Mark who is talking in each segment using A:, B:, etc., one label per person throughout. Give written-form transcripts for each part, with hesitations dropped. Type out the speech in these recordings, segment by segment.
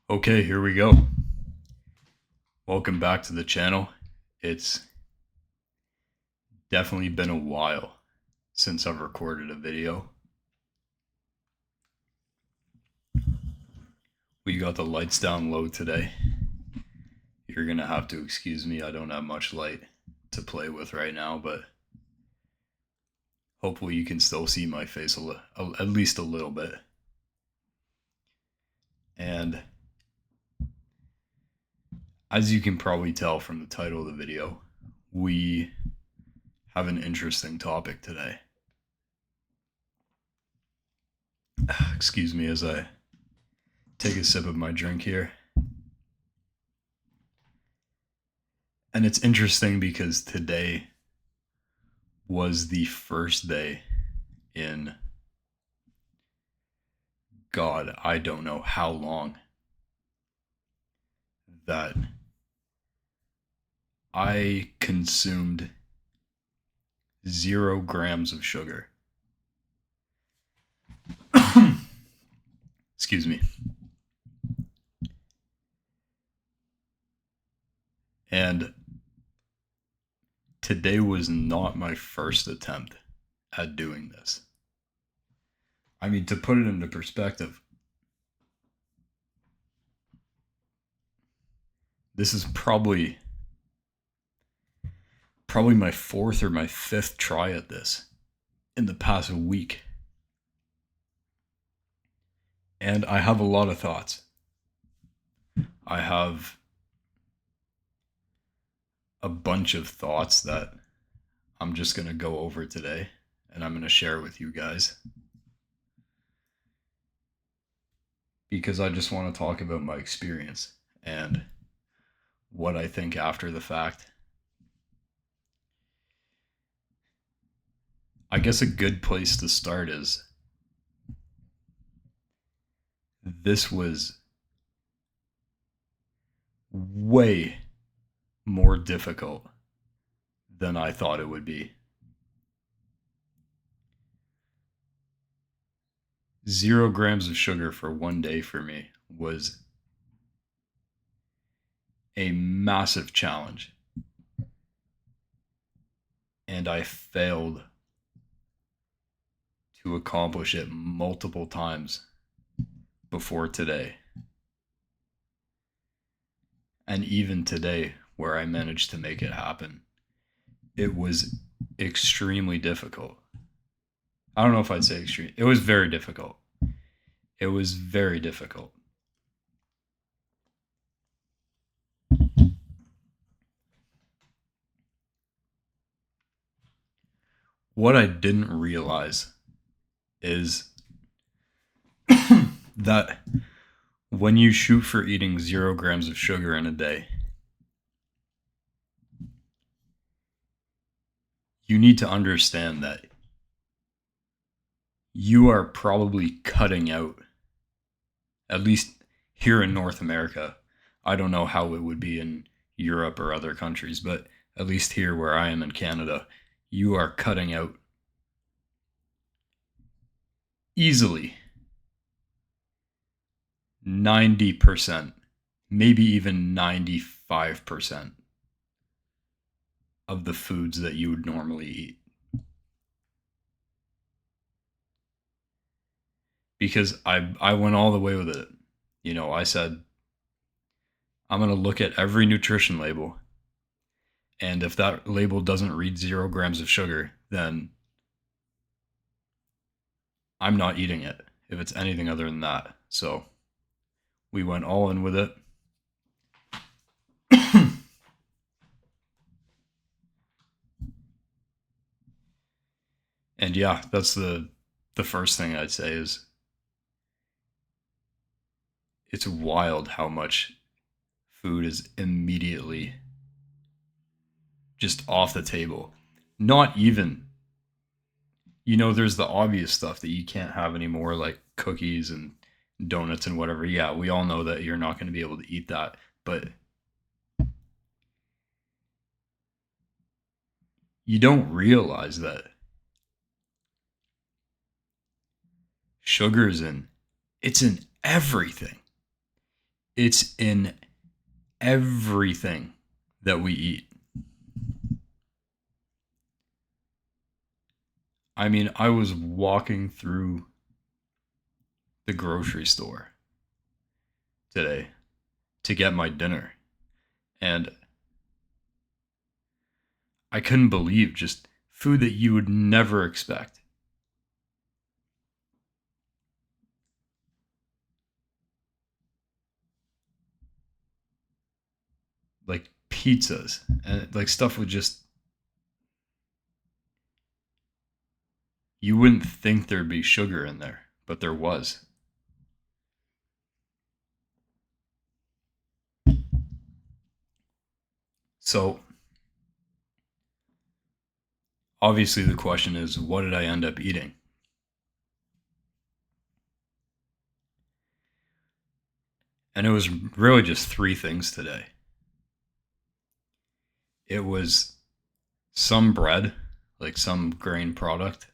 A: Okay, here we go. Welcome back to the channel. It's definitely been a while since I've recorded a video. We got the lights down low today. You're gonna have to excuse me, I don't have much light to play with right now, but hopefully you can still see my face at least a little bit. And as you can probably tell from the title of the video, we have an interesting topic today. Excuse me as I take a sip of my drink here. And it's interesting because today was the first day in, God, I don't know how long, that I consumed 0 grams of sugar. Excuse me. And today was not my first attempt at doing this. I mean, to put it into perspective, this is probably my 4th or my 5th try at this in the past week. And I have a lot of thoughts. I have a bunch of thoughts that I'm just going to go over today, and I'm going to share with you guys. Because I just want to talk about my experience and what I think after the fact. I guess a good place to start is this was way more difficult than I thought it would be. 0 grams of sugar for one day for me was a massive challenge. And I failed to accomplish it multiple times before today. And even today, where I managed to make it happen, it was extremely difficult. I don't know if I'd say extreme. It was very difficult. It was very difficult. What I didn't realize is that when you shoot for eating 0 grams of sugar in a day, you need to understand that you are probably cutting out, at least here in North America. I don't know how it would be in Europe or other countries, but at least here where I am in Canada, you are cutting out easily 90%, maybe even 95% of the foods that you would normally eat. Because I went all the way with it. You know, I said, I'm going to look at every nutrition label. And if that label doesn't read 0 grams of sugar, then I'm not eating it if it's anything other than that. So we went all in with it. And yeah, that's the first thing I'd say is it's wild how much food is immediately just off the table. Not even, there's the obvious stuff that you can't have anymore, like cookies and donuts and whatever. Yeah, we all know that you're not going to be able to eat that. But you don't realize that sugar's it's in everything. It's in everything that we eat. I mean, I was walking through the grocery store today to get my dinner, and I couldn't believe just food that you would never expect. Like pizzas and like stuff with just, you wouldn't think there'd be sugar in there, but there was. So obviously the question is, what did I end up eating? And it was really just three things today. It was some bread, like some grain product,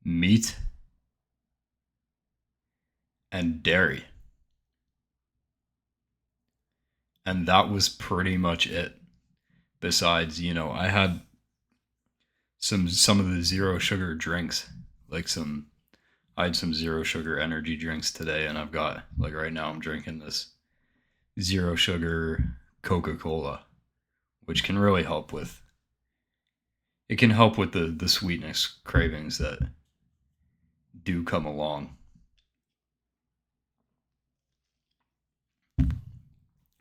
A: meat, and dairy. And that was pretty much it. Besides, I had some of the zero sugar drinks, like some I had some zero sugar energy drinks today, and I've got, like, right now I'm drinking this zero sugar Coca-Cola, which can really help with, it can help with the sweetness cravings that do come along.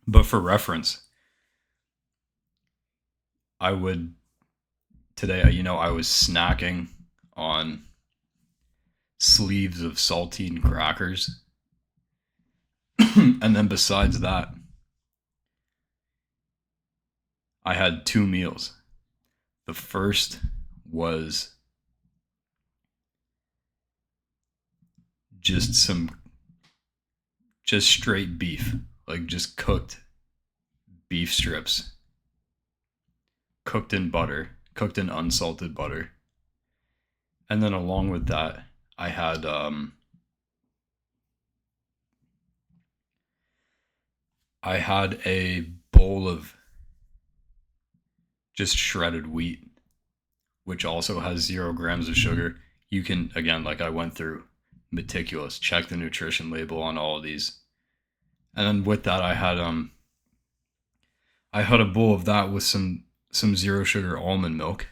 A: But for reference, I would today, I was snacking on sleeves of saltine crackers. And then besides that, I had two meals. The first was just just straight beef, like just cooked beef strips, cooked in butter, cooked in unsalted butter. And then along with that, I had I had a bowl of just shredded wheat, which also has 0 grams of sugar. You can, again, like I went through, meticulous, check the nutrition label on all of these. And then with that, I had a bowl of that with some zero sugar almond milk.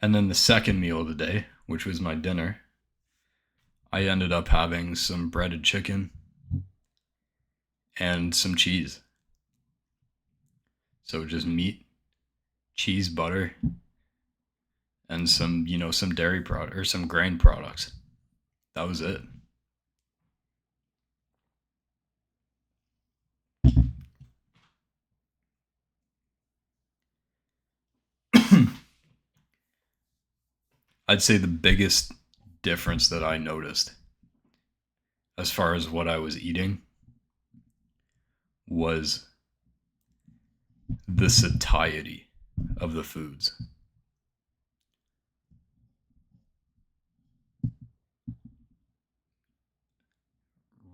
A: And then the second meal of the day, which was my dinner, I ended up having some breaded chicken and some cheese. So just meat, cheese, butter, and some dairy product or some grain products. That was it. I'd say the biggest difference that I noticed as far as what I was eating was the satiety of the foods.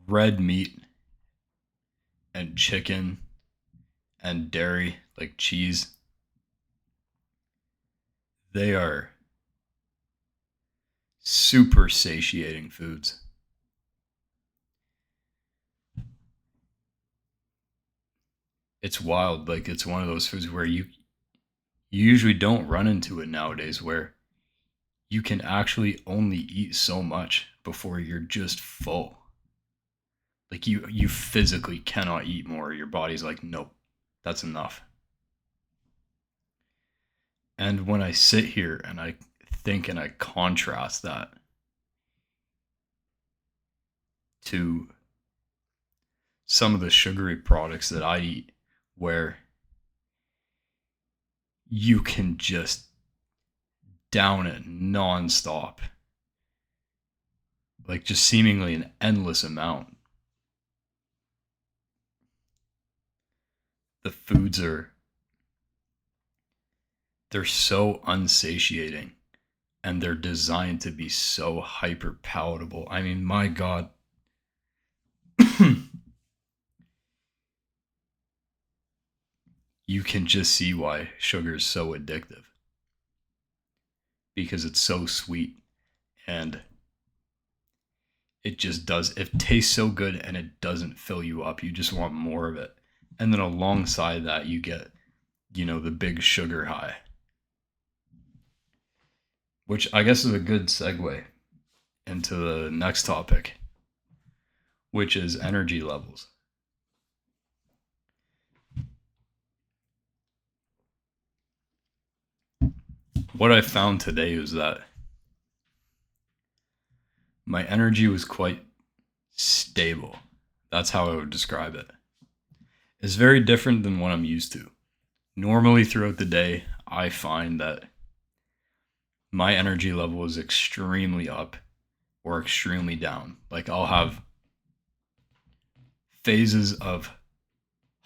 A: Red meat and chicken and dairy, like cheese, they are super satiating foods. It's wild. Like, it's one of those foods where you usually don't run into it nowadays, where you can actually only eat so much before you're just full. Like, you physically cannot eat more. Your body's like, nope, that's enough. And when I sit here and I think and I contrast that to some of the sugary products that I eat, where you can just down it nonstop, like just seemingly an endless amount. The foods they're so unsatiating, and they're designed to be so hyper palatable. I mean, my God. You can just see why sugar is so addictive, because it's so sweet, and it tastes so good, and it doesn't fill you up. You just want more of it. And then alongside that, you get, the big sugar high, which I guess is a good segue into the next topic, which is energy levels. What I found today is that my energy was quite stable. That's how I would describe it. It's very different than what I'm used to. Normally, throughout the day, I find that my energy level is extremely up or extremely down. Like, I'll have phases of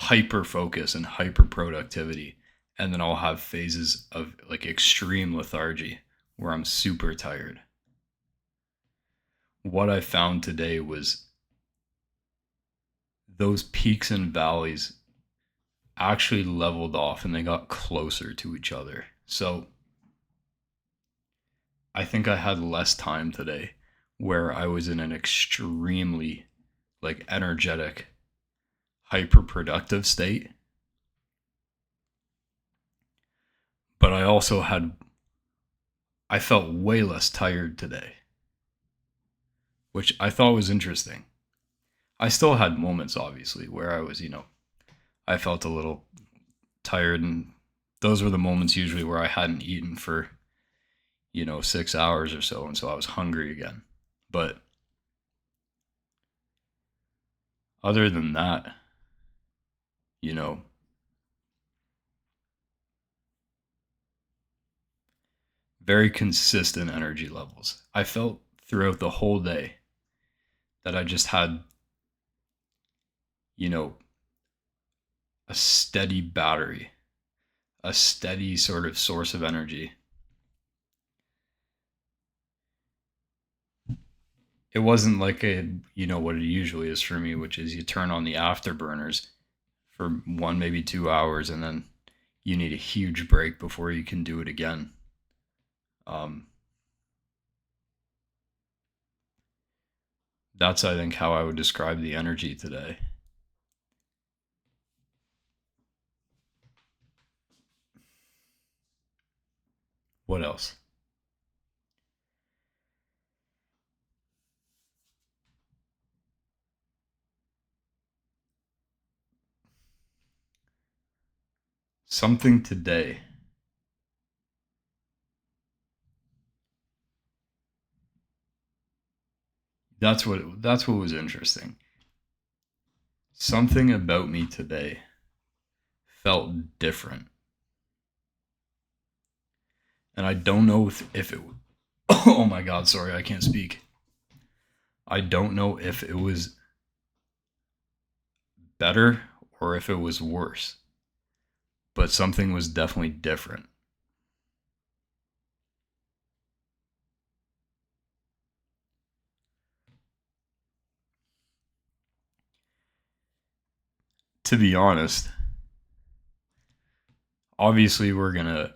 A: hyper focus and hyper productivity, and then I'll have phases of like extreme lethargy where I'm super tired. What I found today was those peaks and valleys actually leveled off, and they got closer to each other. So I think I had less time today where I was in an extremely like energetic, hyper productive state. But I felt way less tired today, which I thought was interesting. I still had moments, obviously, where I was, I felt a little tired, and those were the moments usually where I hadn't eaten for, 6 hours or so, and so I was hungry again. But other than that, very consistent energy levels. I felt throughout the whole day that I just had, a steady battery, a steady sort of source of energy. It wasn't like what it usually is for me, which is you turn on the afterburners for 1, maybe 2 hours, and then you need a huge break before you can do it again. That's, I think, how I would describe the energy today. What else? Something today. That's what was interesting. Something about me today felt different. And I don't know if it oh my God, sorry, I can't speak. I don't know if it was better or if it was worse, but something was definitely different. To be honest, obviously we're gonna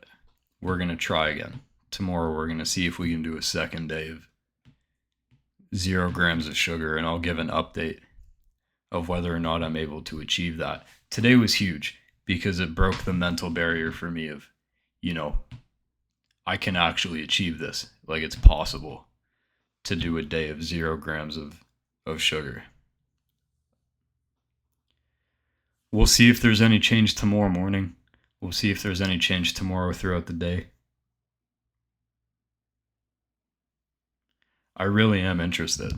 A: try again. Tomorrow we're gonna see if we can do a second day of 0 grams of sugar, and I'll give an update of whether or not I'm able to achieve that. Today was huge because it broke the mental barrier for me of, I can actually achieve this. Like, it's possible to do a day of 0 grams of sugar. We'll see if there's any change tomorrow morning. We'll see if there's any change tomorrow throughout the day. I really am interested.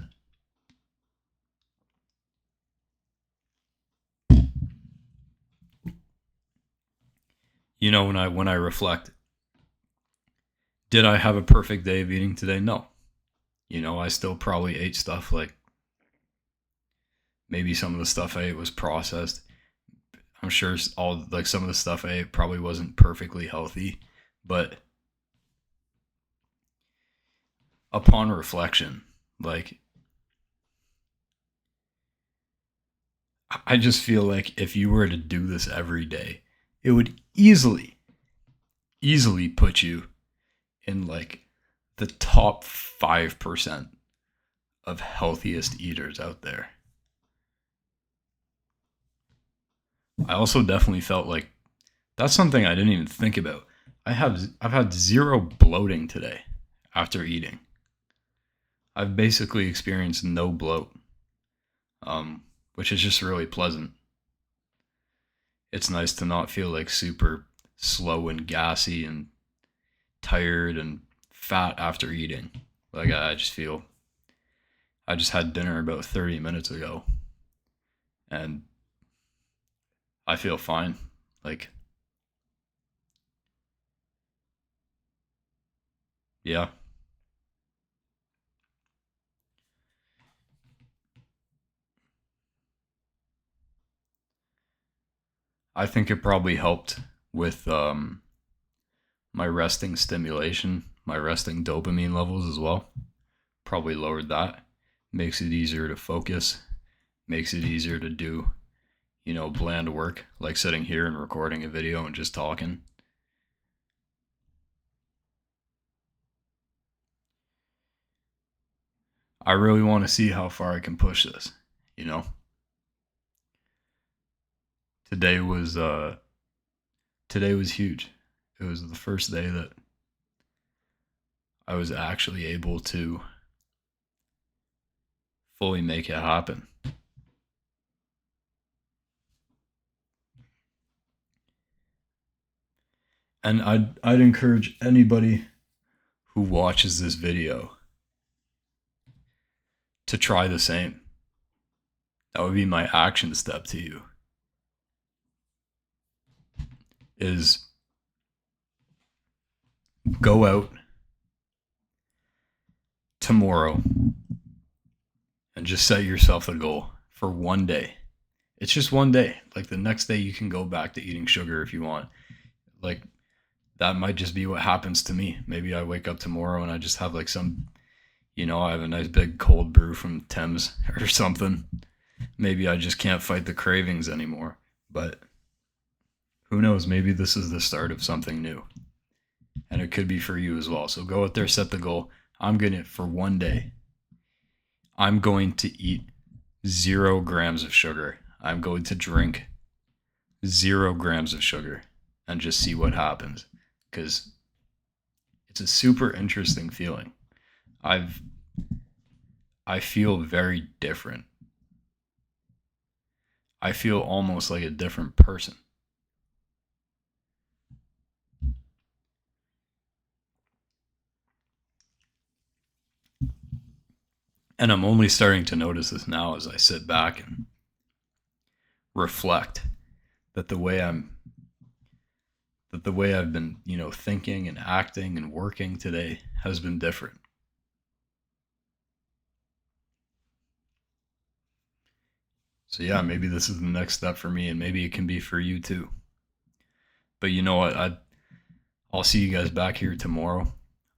A: When I reflect, did I have a perfect day of eating today? No. I still probably ate stuff like, maybe some of the stuff I ate was processed. I'm sure some of the stuff I ate probably wasn't perfectly healthy, but upon reflection, like, I just feel like if you were to do this every day, it would easily put you in like the top 5% of healthiest eaters out there. I also definitely felt like that's something I didn't even think about. I've had zero bloating today after eating. I've basically experienced no bloat, which is just really pleasant. It's nice to not feel like super slow and gassy and tired and fat after eating. Like I just had dinner about 30 minutes ago and I feel fine. Like, yeah. I think it probably helped with my resting stimulation, my resting dopamine levels as well. Probably lowered that. Makes it easier to focus, makes it easier to do, bland work like sitting here and recording a video and just talking. I really want to see how far I can push this, you know. Today was today was huge. It was the first day that I was actually able to fully make it happen. And I'd encourage anybody who watches this video to try the same. That would be my action step to you. Is go out tomorrow and just set yourself a goal for one day. It's just one day. Like the next day you can go back to eating sugar if you want. Like that might just be what happens to me. Maybe I wake up tomorrow and I just have like some, I have a nice big cold brew from Thames or something. Maybe I just can't fight the cravings anymore. But who knows? Maybe this is the start of something new. And it could be for you as well. So go out there, set the goal. I'm going to, for one day, I'm going to eat 0 grams of sugar. I'm going to drink 0 grams of sugar and just see what happens. Because it's a super interesting feeling. I feel very different. I feel almost like a different person. And I'm only starting to notice this now as I sit back and reflect that the way I've been, thinking and acting and working today has been different. So yeah, maybe this is the next step for me and maybe it can be for you too. But you know what? I'll see you guys back here tomorrow.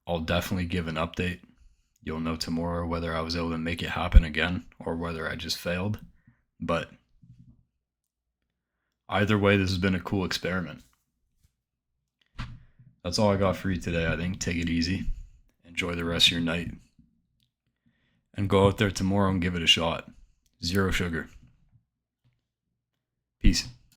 A: I'll definitely give an update. You'll know tomorrow whether I was able to make it happen again or whether I just failed. But either way, this has been a cool experiment. That's all I got for you today, I think. Take it easy. Enjoy the rest of your night. And go out there tomorrow and give it a shot. 0 sugar. Peace.